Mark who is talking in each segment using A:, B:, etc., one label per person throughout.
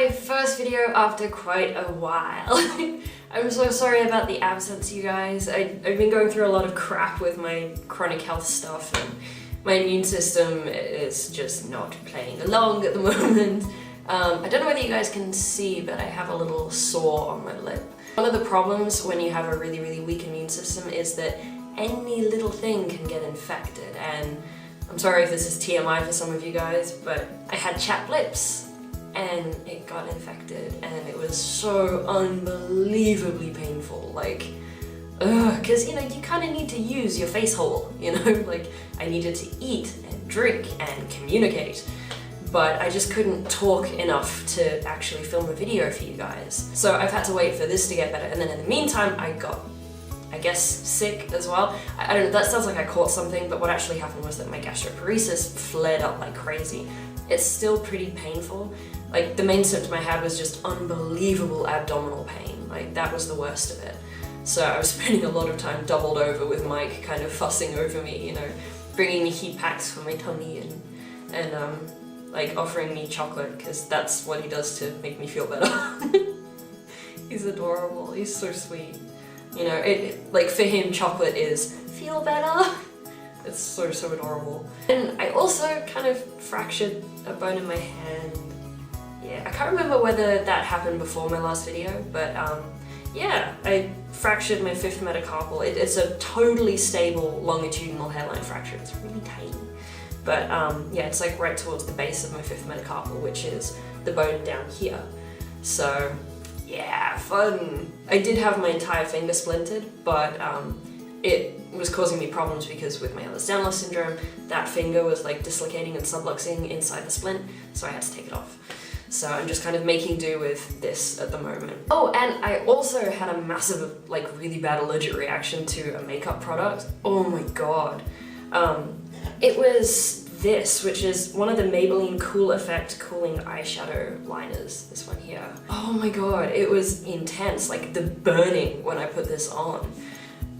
A: my first video after quite a while. I'm so sorry about the absence, you guys. I've been going through a lot of crap with my chronic health stuff, and my immune system is just not playing along at the moment. I don't know whether you guys can see, but I have a little sore on my lip. One of the problems when you have a really weak immune system is that any little thing can get infected, and I'm sorry if this is TMI for some of you guys, but I had chapped lips and it got infected and it was so unbelievably painful. Like, because you know, you kind of need to use your face hole, you know? Like, I needed to eat and drink and communicate, but I just couldn't talk enough to actually film a video for you guys. So I've had to wait for this to get better, and then in the meantime I got, I guess, sick as well. I don't know, that sounds like I caught something, but what actually happened was that my gastroparesis flared up like crazy. It's still pretty painful. Like, the main symptom I had was just unbelievable abdominal pain. Like, that was the worst of it. So I was spending a lot of time doubled over with Mike kind of fussing over me, you know, bringing me heat packs for my tummy and like offering me chocolate, because that's what he does to make me feel better. He's adorable, he's so sweet. You know, like for him, chocolate is feel better. It's so adorable. And I also kind of fractured a bone in my hand. Yeah, I can't remember whether that happened before my last video, but yeah, I fractured my 5th metacarpal. It's a totally stable longitudinal hairline fracture. It's really tiny. But yeah, it's like right towards the base of my 5th metacarpal, which is the bone down here. So yeah, fun. I did have my entire finger splintered, but it was causing me problems because with my Ehlers-Danlos syndrome, that finger was like dislocating and subluxing inside the splint, so I had to take it off. So I'm just kind of making do with this at the moment. Oh, and I also had a massive, like, really bad allergic reaction to a makeup product. Oh my god. It was this, which is one of the Maybelline Cool Effect Cooling Eyeshadow Liners. This one here. Oh my god, it was intense, like the burning when I put this on.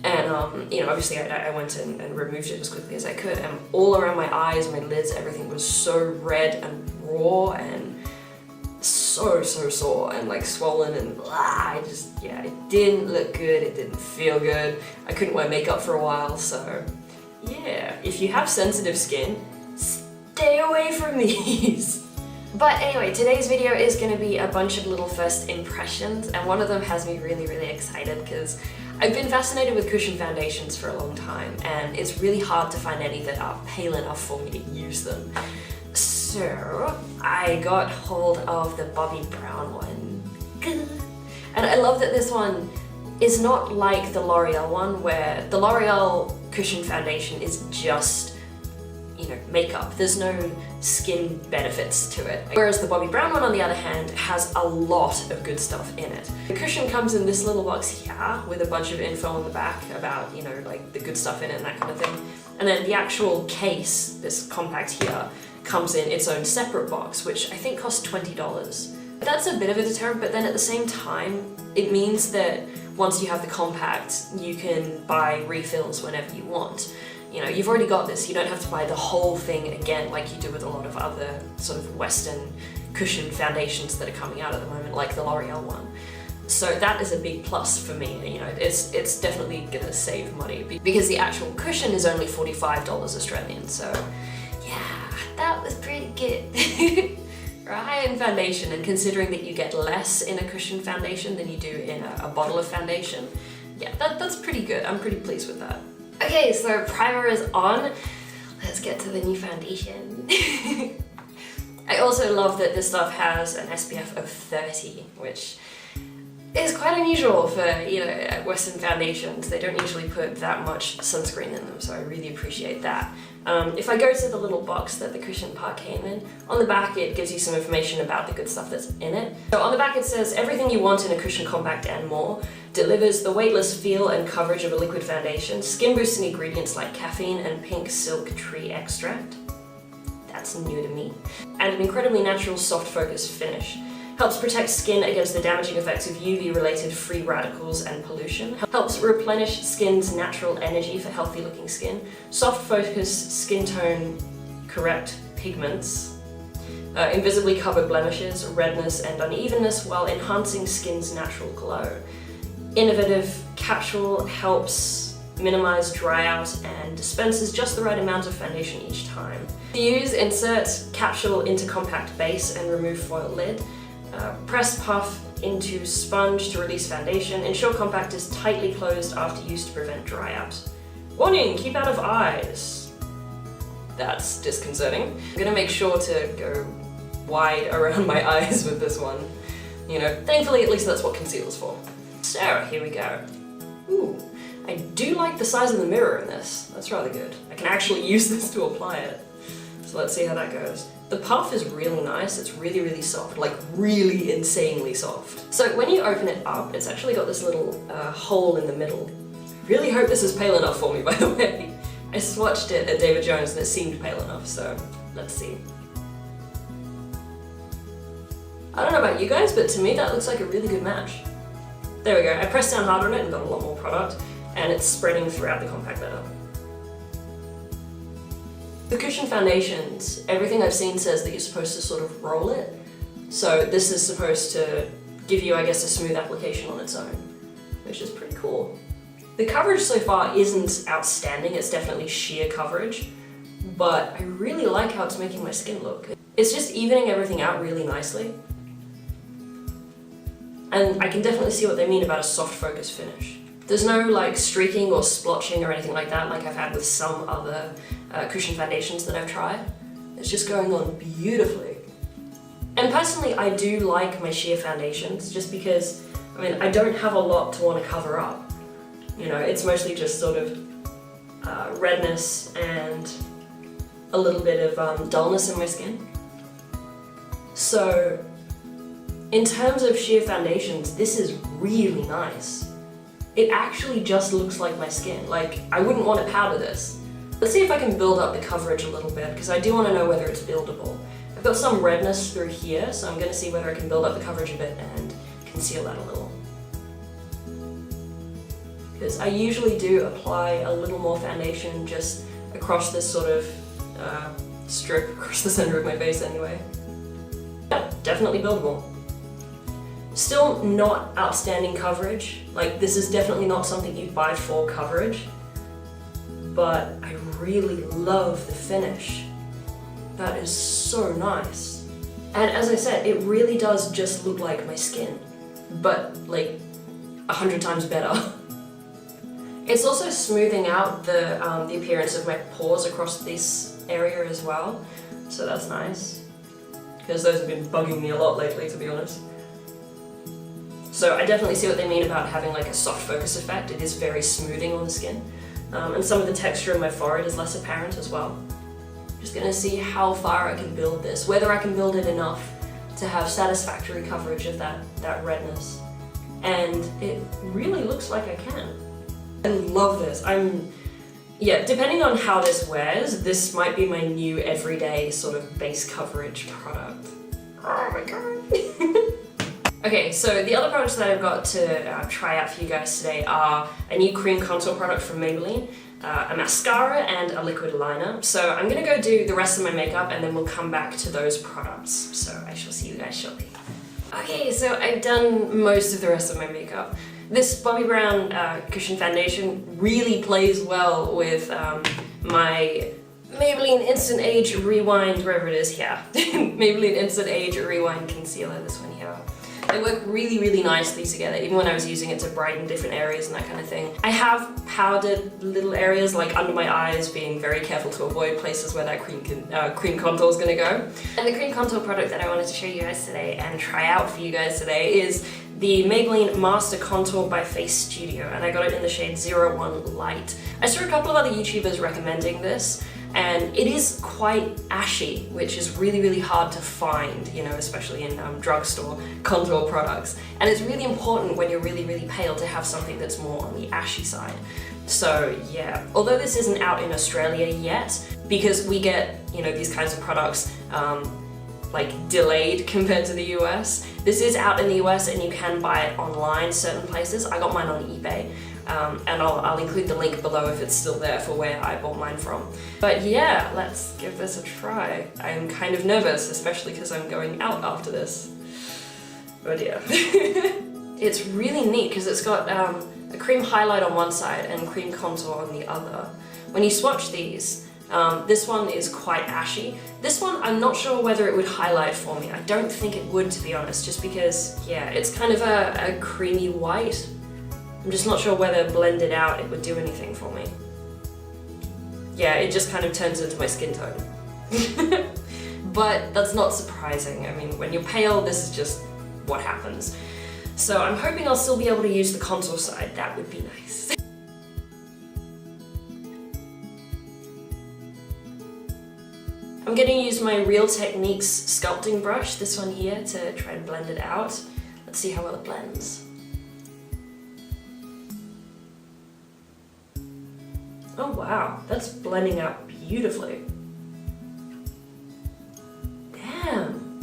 A: And you know, obviously I went and removed it as quickly as I could, and all around my eyes, my lids, everything was so red and raw and so sore and like swollen, and I just, yeah, it didn't look good, it didn't feel good. I couldn't wear makeup for a while, so yeah, if you have sensitive skin, stay away from these. But anyway, today's video is going to be a bunch of little first impressions, and one of them has me really excited because I've been fascinated with cushion foundations for a long time, and it's really hard to find any that are pale enough for me to use them. So I got hold of the Bobbi brown one. And I love that this one is not like the L'Oreal one, where the L'Oreal cushion foundation is just, you know, makeup. There's no skin benefits to it. Whereas the Bobbi brown one, on the other hand, has a lot of good stuff in it. The cushion comes in this little box here with a bunch of info on the back about, you know, like the good stuff in it and that kind of thing. And then the actual case, this compact here, comes in its own separate box, which I think costs $20. That's a bit of a deterrent, but then at the same time, it means that once you have the compact, you can buy refills whenever you want. You know, you've already got this, you don't have to buy the whole thing again like you do with a lot of other sort of Western cushion foundations that are coming out at the moment, like the L'Oreal one. So that is a big plus for me, you know, it's definitely gonna save money because the actual cushion is only $45 Australian, so yeah, that was pretty good. For a high-end foundation, and considering that you get less in a cushion foundation than you do in a bottle of foundation, yeah, that's pretty good. I'm pretty pleased with that. Okay, so primer is on. Let's get to the new foundation. I also love that this stuff has an SPF of 30, which is quite unusual for, you know, Western foundations. They don't usually put that much sunscreen in them, so I really appreciate that. If I go to the little box that the cushion part came in, on the back it gives you some information about the good stuff that's in it. So on the back it says, everything you want in a cushion compact and more, delivers the weightless feel and coverage of a liquid foundation, skin boosting ingredients like caffeine and pink silk tree extract. That's new to me. And an incredibly natural soft focus finish. Helps protect skin against the damaging effects of UV-related free radicals and pollution. Helps replenish skin's natural energy for healthy-looking skin. Soft focus skin tone correct pigments. invisibly covered blemishes, redness, and unevenness while enhancing skin's natural glow. Innovative capsule helps minimize dry out and dispenses just the right amount of foundation each time. To use, insert capsule into compact base and remove foil lid. Press puff into sponge to release foundation. Ensure compact is tightly closed after use to prevent dry out. Warning, keep out of eyes. That's disconcerting. I'm gonna make sure to go wide around my eyes with this one. You know, thankfully at least that's what concealer's for. So, here we go. Ooh, I do like the size of the mirror in this. That's rather good. I can actually use this to apply it. So let's see how that goes. The puff is really nice. It's really, really soft, like really insanely soft. So when you open it up, it's actually got this little hole in the middle. I really hope this is pale enough for me, by the way. I swatched it at David Jones and it seemed pale enough, so let's see. I don't know about you guys, but to me that looks like a really good match. There we go. I pressed down hard on it and got a lot more product, and it's spreading throughout the compact better. The cushion foundations, everything I've seen says that you're supposed to sort of roll it. So this is supposed to give you, I guess, a smooth application on its own, which is pretty cool. The coverage so far isn't outstanding, it's definitely sheer coverage, but I really like how it's making my skin look. It's just evening everything out really nicely. And I can definitely see what they mean about a soft focus finish. There's no like streaking or splotching or anything like that like I've had with some other cushion foundations that I've tried. It's just going on beautifully. And personally, I do like my sheer foundations just because, I mean, I don't have a lot to want to cover up. You know, it's mostly just sort of redness and a little bit of dullness in my skin. So, in terms of sheer foundations, this is really nice. It actually just looks like my skin. Like, I wouldn't want to powder this. Let's see if I can build up the coverage a little bit, because I do want to know whether it's buildable. I've got some redness through here, so I'm going to see whether I can build up the coverage a bit and conceal that a little. Because I usually do apply a little more foundation just across this sort of strip across the center of my face anyway. Yeah, definitely buildable. Still not outstanding coverage. Like, this is definitely not something you'd buy for coverage, but I really love the finish. That is so nice. And as I said, it really does just look like my skin, but like 100 times better. It's also smoothing out the appearance of my pores across this area as well, so that's nice, because those have been bugging me a lot lately, to be honest. So I definitely see what they mean about having like a soft focus effect. It is very smoothing on the skin. And some of the texture in my forehead is less apparent as well. Just gonna see how far I can build this, whether I can build it enough to have satisfactory coverage of that redness. And it really looks like I can. I love this. Yeah, depending on how this wears, this might be my new everyday sort of base coverage product. Oh my god. Okay, so the other products that I've got to try out for you guys today are a new cream contour product from Maybelline, a mascara, and a liquid liner. So I'm gonna go do the rest of my makeup and then we'll come back to those products. So I shall see you guys shortly. Okay, so I've done most of the rest of my makeup. This Bobbi Brown cushion foundation really plays well with my Maybelline Instant Age Rewind, wherever it is here. Maybelline Instant Age Rewind Concealer, this one here. They work really, really nicely together, even when I was using it to brighten different areas and that kind of thing. I have powdered little areas like under my eyes, being very careful to avoid places where that cream contour is going to go. And the cream contour product that I wanted to show you guys today and try out for you guys today is the Maybelline Master Contour by Face Studio, and I got it in the shade 01 Light. I saw a couple of other YouTubers recommending this, and it is quite ashy, which is really, really hard to find, you know, especially in drugstore contour products. And it's really important when you're really, really pale to have something that's more on the ashy side. So yeah, although this isn't out in Australia yet, because we get, you know, these kinds of products like delayed compared to the US. This is out in the US and you can buy it online certain places. I got mine on eBay. and I'll include the link below if it's still there for where I bought mine from. But yeah, let's give this a try. I'm kind of nervous, especially because I'm going out after this. Oh dear. It's really neat because it's got a cream highlight on one side and cream contour on the other. When you swatch these, this one is quite ashy. This one, I'm not sure whether it would highlight for me. I don't think it would, to be honest, just because, yeah, it's kind of a creamy white. I'm just not sure whether blended out it would do anything for me. Yeah, it just kind of turns into my skin tone. But that's not surprising. I mean, when you're pale, this is just what happens. So I'm hoping I'll still be able to use the contour side. That would be nice. I'm going to use my Real Techniques sculpting brush, this one here, to try and blend it out. Let's see how well it blends. Oh wow, that's blending out beautifully. Damn.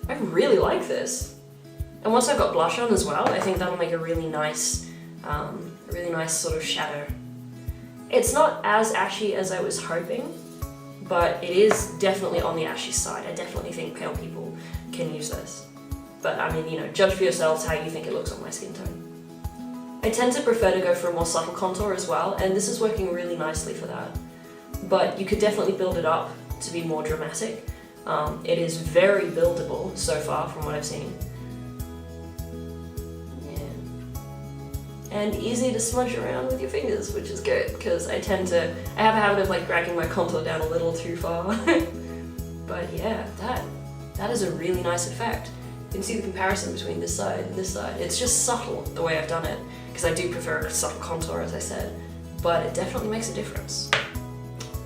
A: I really like this. And once I've got blush on as well, I think that'll make a really nice sort of shadow. It's not as ashy as I was hoping, but it is definitely on the ashy side. I definitely think pale people can use this. But I mean, you know, judge for yourselves how you think it looks on my skin tone. I tend to prefer to go for a more subtle contour as well, and this is working really nicely for that. But you could definitely build it up to be more dramatic. It is very buildable so far from what I've seen. And easy to smudge around with your fingers, which is good, because I have a habit of like dragging my contour down a little too far. But yeah, that is a really nice effect. You can see the comparison between this side and this side. It's just subtle the way I've done it, because I do prefer a subtle contour, as I said, but it definitely makes a difference.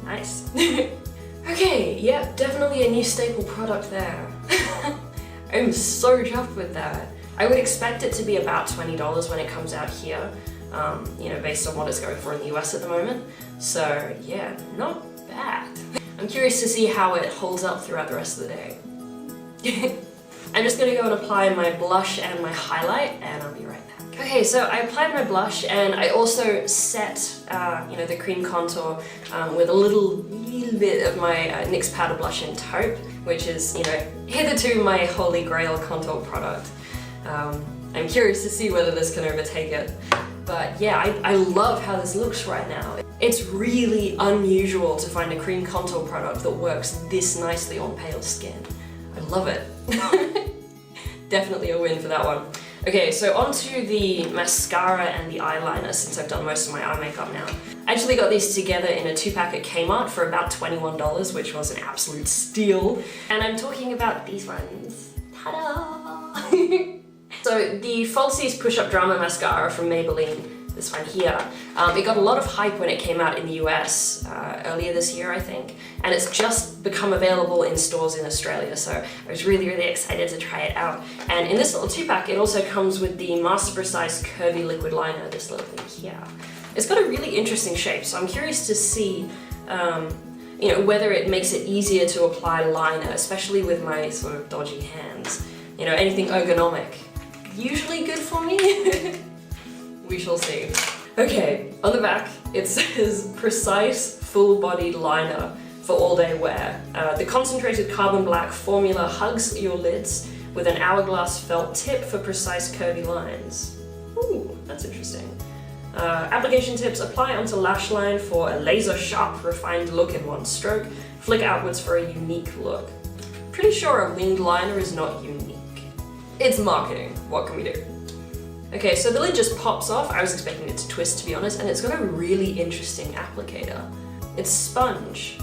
A: Nice. Okay, yeah, definitely a new staple product there. I'm so chuffed with that. I would expect it to be about $20 when it comes out here, you know, based on what it's going for in the US at the moment. So yeah, not bad. I'm curious to see how it holds up throughout the rest of the day. I'm just gonna go and apply my blush and my highlight, and I'll be right back. Okay, so I applied my blush, and I also set, you know, the cream contour with a little bit of my NYX powder blush in Taupe, which is, you know, hitherto my holy grail contour product. I'm curious to see whether this can overtake it. But yeah, I love how this looks right now. It's really unusual to find a cream contour product that works this nicely on pale skin. I love it. Definitely a win for that one. Okay, so onto the mascara and the eyeliner, since I've done most of my eye makeup now. I actually got these together in a 2-pack at Kmart for about $21, which was an absolute steal. And I'm talking about these ones. Ta-da! So the Falsies Push-Up Drama Mascara from Maybelline, this one here, it got a lot of hype when it came out in the US earlier this year, I think, and it's just become available in stores in Australia, so I was really excited to try it out. And in this little 2-pack, it also comes with the Master Precise Curvy Liquid Liner, this little thing here. It's got a really interesting shape, so I'm curious to see you know, whether it makes it easier to apply liner, especially with my sort of dodgy hands. You know, anything ergonomic. Usually good for me. We shall see. Okay, on the back it says Precise Full-Bodied Liner for all-day wear. The concentrated carbon black formula hugs your lids with an hourglass felt tip for precise curvy lines. Ooh, that's interesting. Application tips: apply onto lash line for a laser-sharp, refined look in one stroke. Flick outwards for a unique look. Pretty sure a winged liner is not unique. It's marketing, what can we do? Okay, so the lid just pops off. I was expecting it to twist, to be honest, and it's got a really interesting applicator. It's sponge,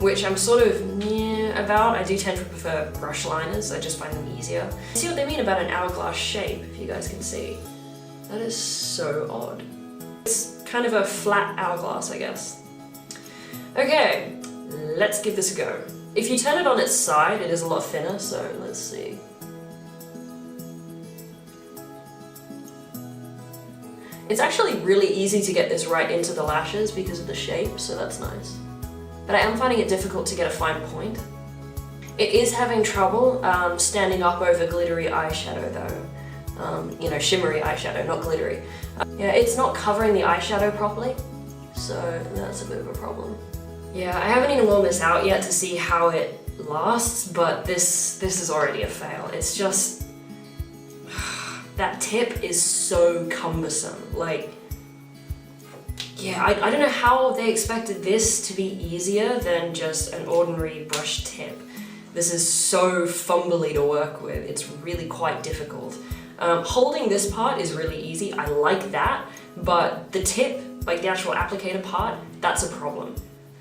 A: which I'm sort of meh about. I do tend to prefer brush liners, I just find them easier. See what they mean about an hourglass shape, if you guys can see. That is so odd. It's kind of a flat hourglass, I guess. Okay, let's give this a go. If you turn it on its side, it is a lot thinner, so let's see. It's actually really easy to get this right into the lashes because of the shape, so that's nice. But I am finding it difficult to get a fine point. It is having trouble standing up over glittery eyeshadow though. you know, shimmery eyeshadow, not glittery. Yeah, it's not covering the eyeshadow properly, so that's a bit of a problem. Yeah, I haven't even worn this out yet to see how it lasts, but this is already a fail. It's just, that tip is so cumbersome. Like, yeah, I don't know how they expected this to be easier than just an ordinary brush tip. This is so fumbly to work with, it's really quite difficult. Holding this part is really easy, I like that, but the tip, like the actual applicator part, that's a problem.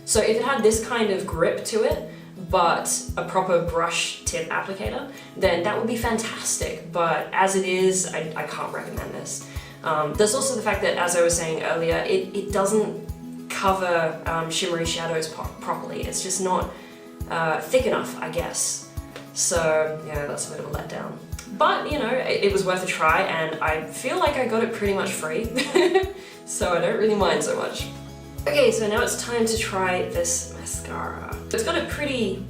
A: So if it had this kind of grip to it, but a proper brush tip applicator, then that would be fantastic, but as it is, I can't recommend this. There's also the fact that, as I was saying earlier, it doesn't cover shimmery shadows properly. It's just not thick enough, I guess. So yeah, that's a bit of a letdown. But, you know, it was worth a try, and I feel like I got it pretty much free, so I don't really mind so much. Okay, so now it's time to try this mascara. It's got a pretty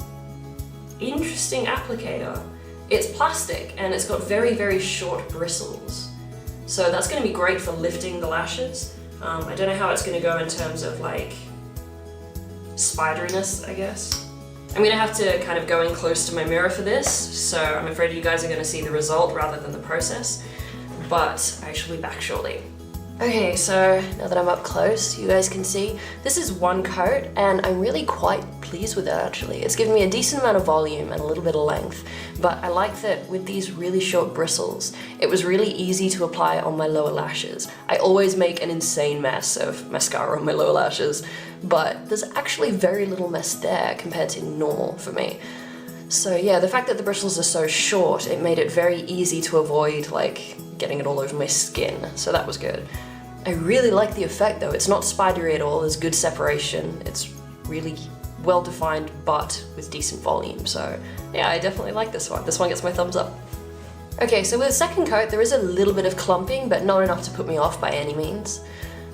A: interesting applicator. It's plastic, and it's got very, very short bristles. So that's going to be great for lifting the lashes. I don't know how it's going to go in terms of, like, spideriness, I guess. I'm gonna have to kind of go in close to my mirror for this, so I'm afraid you guys are gonna see the result rather than the process, but I shall be back shortly. Okay, so now that I'm up close, you guys can see, this is one coat, and I'm really quite pleased with it actually. It's given me a decent amount of volume and a little bit of length, but I like that with these really short bristles, it was really easy to apply on my lower lashes. I always make an insane mess of mascara on my lower lashes, but there's actually very little mess there compared to normal for me. So yeah, the fact that the bristles are so short, it made it very easy to avoid like getting it all over my skin, so that was good. I really like the effect though, it's not spidery at all, there's good separation, it's really well defined but with decent volume, so yeah, I definitely like this one. This one gets my thumbs up. Okay, so with the second coat there is a little bit of clumping, but not enough to put me off by any means.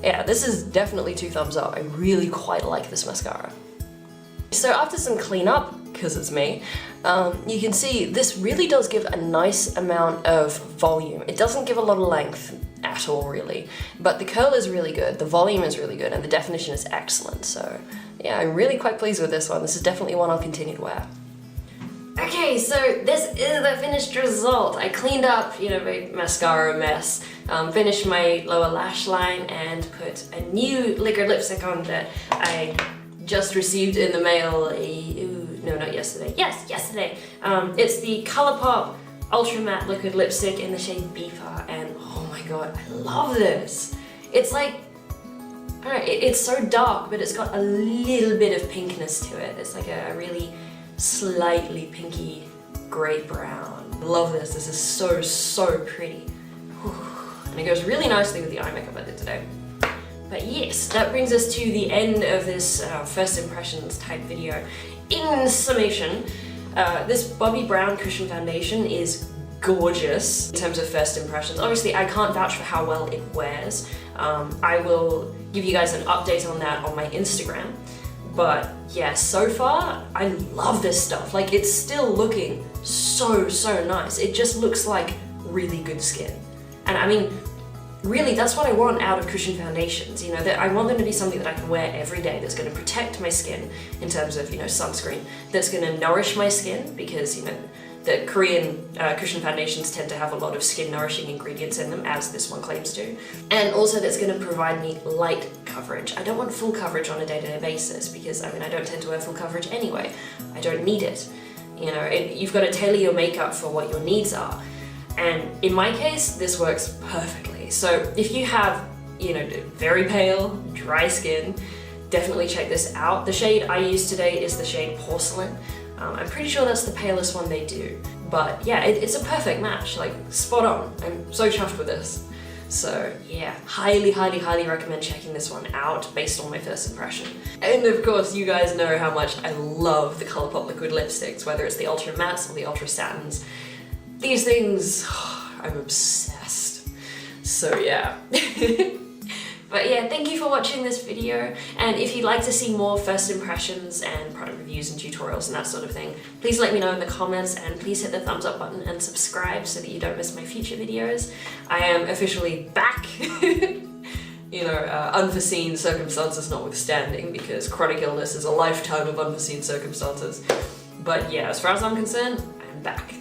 A: Yeah, this is definitely 2 thumbs up, I really quite like this mascara. So after some cleanup, because it's me, you can see this really does give a nice amount of volume. It doesn't give a lot of length at all really, but the curl is really good, the volume is really good, and the definition is excellent, so yeah, I'm really quite pleased with this one. This is definitely one I'll continue to wear. Okay, so this is the finished result. I cleaned up, you know, my mascara mess, finished my lower lash line, and put a new liquid lipstick on that I just received in the mail, no, not yesterday. Yes, yesterday. It's the ColourPop Ultra Matte Liquid Lipstick in the shade Beeper, and oh my god, I love this. It's like, I don't know, it's so dark, but it's got a little bit of pinkness to it. It's like a really slightly pinky grey brown. Love this. This is so, so pretty. Whew. And it goes really nicely with the eye makeup I did today. But yes, that brings us to the end of this first impressions type video. In summation, this Bobbi Brown Cushion Foundation is gorgeous in terms of first impressions. Obviously, I can't vouch for how well it wears. I will give you guys an update on that on my Instagram. But yeah, so far, I love this stuff. Like, it's still looking so, so nice. It just looks like really good skin. And I mean, really, that's what I want out of cushion foundations, you know, that I want them to be something that I can wear every day, that's going to protect my skin in terms of, you know, sunscreen, that's going to nourish my skin, because, you know, the Korean cushion foundations tend to have a lot of skin nourishing ingredients in them, as this one claims to, and also that's going to provide me light coverage. I don't want full coverage on a day-to-day basis, because, I mean, I don't tend to wear full coverage anyway. I don't need it. You know, you've got to tailor your makeup for what your needs are. And in my case, this works perfectly. So if you have, you know, very pale, dry skin, definitely check this out. The shade I used today is the shade Porcelain. I'm pretty sure that's the palest one they do. But yeah, it's a perfect match, like spot on. I'm so chuffed with this. So yeah, highly, highly, highly recommend checking this one out based on my first impression. And of course, you guys know how much I love the ColourPop liquid lipsticks, whether it's the Ultra Mattes or the Ultra Satins. These things, I'm obsessed. So yeah. But yeah, thank you for watching this video, and if you'd like to see more first impressions and product reviews and tutorials and that sort of thing, please let me know in the comments, and please hit the thumbs up button and subscribe so that you don't miss my future videos. I am officially back, you know, unforeseen circumstances notwithstanding, because chronic illness is a lifetime of unforeseen circumstances. But yeah, as far as I'm concerned, I'm back.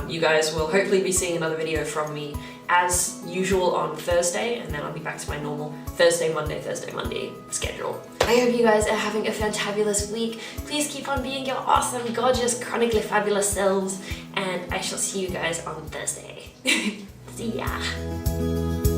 A: You guys will hopefully be seeing another video from me as usual on Thursday, and then I'll be back to my normal Thursday, Monday schedule. I hope you guys are having a fantabulous week. Please keep on being your awesome, gorgeous, chronically fabulous selves, and I shall see you guys on Thursday. See ya!